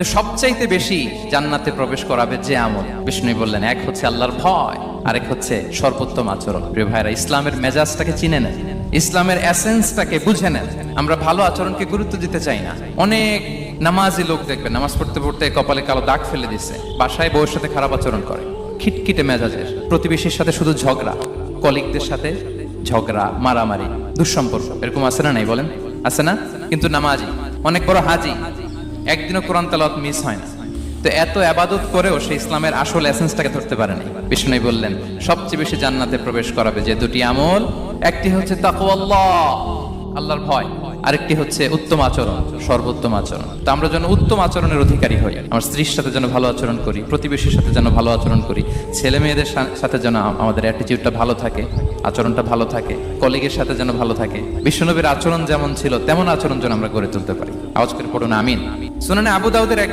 সবচাইতে বেশি জান্নাতে প্রবেশ করাবে যে আমল, বিষ্ণু বললেন, এক হচ্ছে আল্লাহর ভয়, আরেক হচ্ছে সর্বোত্তম আচরণ। প্রিয় ভাইরা, ইসলামের মেজাজটাকে চিনে নেন, ইসলামের এসেন্সটাকে বুঝে নেন। আমরা ভালো আচরণকে গুরুত্ব দিতে চাই না। অনেক নামাজি লোক দেখবেন নামাজ পড়তে পড়তে কপালে কালো দাগ ফেলে দিচ্ছে, বাসায় বউয়ের সাথে খারাপ আচরণ করে, খিটখিটে মেজাজের, প্রতিবেশীর সাথে শুধু ঝগড়া, কলিগদের সাথে ঝগড়া, মারামারি, দুঃসম্পর্ক, এরকম আছে না? নাই বলেন, আছে না? কিন্তু নামাজি, অনেক বড় হাজি, একদিনও কোরআন তেলাওয়াত মিস হয় না। তো এত আবাদত করেও সে ইসলামের আসল এসেন্সটাকে ধরতে পারেনি। বিষ্ণু বললেন, সবচেয়ে বেশি জান্নাতে প্রবেশ করাবে যে দুটি আমল, একটি হচ্ছে তাকওয়াল্লাহ, আল্লাহর ভয়, আরেকটি হচ্ছে উত্তম আচরণ, সর্বোত্তম আচরণ। তো আমরা যেন উত্তম আচরণের অধিকারী হই। আমার স্ত্রীর সাথে যেন ভালো আচরণ করি, প্রতিবেশীর সাথে যেন ভালো আচরণ করি, ছেলে মেয়েদের সাথে যেন আমাদের অ্যাটিটিউডটা ভালো থাকে, আচরণটা ভালো থাকে, কলিগের সাথে যেন ভালো থাকে। বিশ্বনবীর আচরণ যেমন ছিল তেমন আচরণ যেন আমরা গড়ে তুলতে পারি। আওয়াজ করে পড়ুন আমিন। সুনানে আবু দাউদের এক